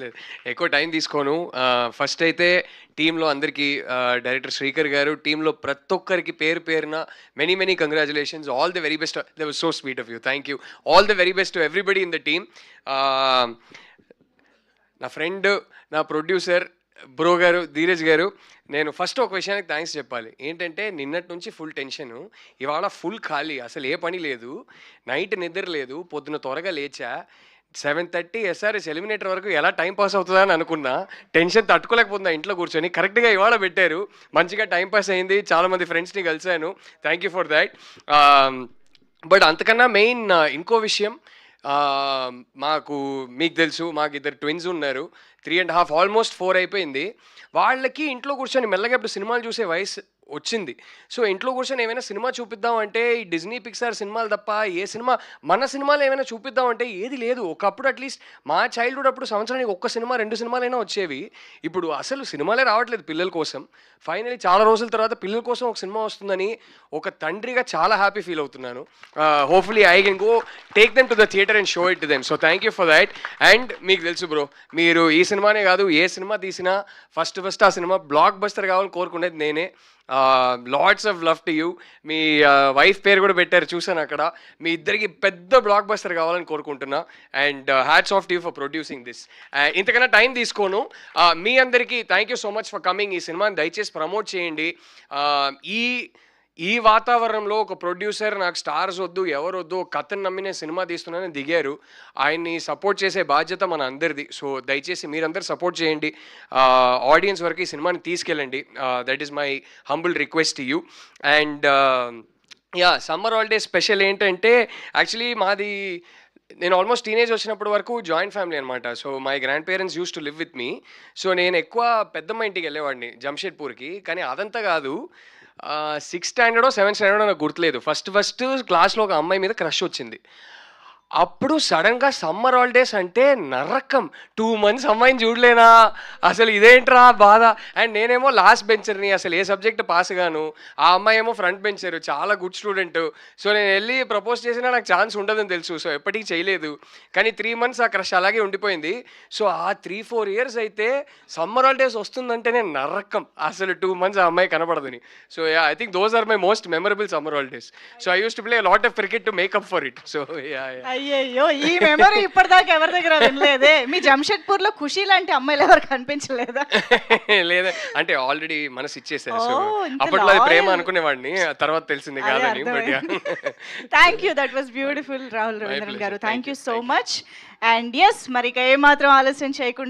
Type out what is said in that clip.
లేదు. ఎక్కువ టైం తీసుకోను. ఫస్ట్ అయితే టీమ్‌లో అందరికీ డైరెక్టర్ శ్రీకర్ గారు, టీమ్‌లో ప్రతి ఒక్కరికి పేరు పేరున many many congratulations. All the very best. That was so sweet of you. Thank you. All the very best to everybody in the team. ఆహ్, నా ఫ్రెండ్, నా ప్రొడ్యూసర్ బ్రో గారు, ధీరజ్ గారు, నేను ఫస్ట్ ఒక విషయానికి థ్యాంక్స్ చెప్పాలి. ఏంటంటే నిన్నటి నుంచి ఫుల్ టెన్షను. ఇవాళ ఫుల్ ఖాళీ. అసలు ఏ పని లేదు. నైట్ నిద్ర లేదు. పొద్దున త్వరగా లేచా. 7:30 ఎస్ఆర్ఎస్ ఎలిమినేటర్ వరకు ఎలా టైం పాస్ అవుతుందా అని అనుకున్నా. టెన్షన్ తట్టుకోలేకపోతున్నా ఇంట్లో కూర్చొని. కరెక్ట్‌గా ఇవాళ పెట్టారు. మంచిగా టైం పాస్ అయింది. చాలామంది ఫ్రెండ్స్‌ని కలిసాను. Thank you for that. But అంతకన్నా మెయిన్ ఇంకో విషయం, మాకు మీకు తెలుసు మాకు ఇద్దరు ట్విన్స్ ఉన్నారు. 3.5 ఆల్మోస్ట్ 4 అయిపోయింది. వాళ్ళకి ఇంట్లో కూర్చొని మెల్లగా ఇప్పుడు సినిమాలు చూసే వయసు వచ్చింది. సో ఇంట్లో కూర్చొని ఏమైనా సినిమా చూపిద్దాం అంటే ఈ డిజ్నీ పిక్సార్ సినిమాలు తప్ప ఏ సినిమా, మన సినిమాలు ఏమైనా చూపిద్దాం అంటే ఏది లేదు. ఒకప్పుడు అట్లీస్ట్ మా చైల్డ్‌హుడ్ అప్పుడు సంవత్సరానికి ఒక్క సినిమా 2 సినిమాలైనా వచ్చేవి. ఇప్పుడు అసలు సినిమాలే రావట్లేదు పిల్లల కోసం. ఫైనల్లీ చాలా రోజుల తర్వాత పిల్లల కోసం ఒక సినిమా వస్తుందని ఒక తండ్రిగా చాలా హ్యాపీ ఫీల్ అవుతున్నాను. Hopefully I can go take them to the theatre and show it to them. So thank you for that. And మీకు తెలుసు బ్రో, మీరు ఈ సినిమానే కాదు ఏ సినిమా తీసినా ఫస్ట్ ఆ సినిమా బ్లాక్ బస్టర్ కావాలని కోరుకునేది నేనే. Lots of love to you. Me wife పేరు కూడా పెట్టారు చూసాను అక్కడ. మీ ఇద్దరికి పెద్ద బ్లాక్ బస్టర్ కావాలని కోరుకుంటున్నా. And hats off to you for producing this. ఇంతకన్నా టైం తీసుకోను. మీ అందరికీ thank you so much for coming. ఈ సినిమాని దయచేసి ప్రమోట్ చేయండి. ఈ ఈ వాతావరణంలో ఒక ప్రొడ్యూసర్ నాకు స్టార్స్ వద్దు, ఎవరు వద్దు, కథను నమ్మి నేను సినిమా తీస్తున్నానని దిగారు. ఆయన్ని సపోర్ట్ చేసే బాధ్యత మన అందరిది. సో దయచేసి మీరందరూ సపోర్ట్ చేయండి. ఆడియన్స్ వరకు ఈ సినిమాని తీసుకెళ్ళండి. That is my humble request to you. And summer holidays special ఏంటంటే యాక్చువల్లీ మాది, నేను ఆల్మోస్ట్ టీనేజ్ వచ్చినప్పటి వరకు జాయింట్ ఫ్యామిలీ అనమాట. So my grand parents used to live with me. So నేను ఎక్కువ పెద్దమ్మ ఇంటికి వెళ్ళేవాడిని జంషెడ్పూర్కి. కానీ అదంతా కాదు, 6th స్టాండర్డో 7th స్టాండర్డో నాకు గుర్తులేదు. ఫస్ట్ క్లాస్లో ఒక అమ్మాయి మీద క్రష్ వచ్చింది. అప్పుడు సడన్గా సమ్మర్ హాలిడేస్ అంటే నరకం. 2 months అమ్మాయిని చూడలేనా, అసలు ఇదేంట్రా బాధ. అండ్ నేనేమో లాస్ట్ బెంచర్ని, అసలు ఏ సబ్జెక్ట్ పాస్ గాను. ఆ అమ్మాయి ఏమో ఫ్రంట్ బెంచర్, చాలా గుడ్ స్టూడెంట్. సో నేను వెళ్ళి ప్రపోజ్ చేసినా నాకు ఛాన్స్ ఉండదని తెలుసు. సో ఎప్పటికీ చేయలేదు. కానీ 3 months ఆ క్రష్ అలాగే ఉండిపోయింది. సో ఆ 3-4 years అయితే సమ్మర్ హాలిడేస్ వస్తుందంటేనే నరకం. అసలు 2 months ఆ అమ్మాయి కనపడదని. So I think those are my most memorable summer holidays. So I use to play lot of cricket to make up for it. So అయ్యయ్యో, ఈ మెమరీ ఇప్పటిదాకా ఎవరి దగ్గర వినలేదే. మీ జంషెడ్పూర్ లో ఖుషి లాంటి అమ్మాయిలు ఎవరు కనిపించలేదా? లేదా అంటే ఆల్రెడీ మనసు ఇచ్చేసారు. సో ఓ, ఇంత అప్పట్లో అది ప్రేమ loyal. అనుకునేవాడిని, ఆ తర్వాత తెలిసింది అదే కాదని. బట్ అర్థమైంది. Thank you, that was beautiful Rahul Ravindran గారు. pleasure. Thank Thank you you. So Thank you. Much. And yes, మరి ఇక ఏమాత్రం ఆలస్యం చేయకుండా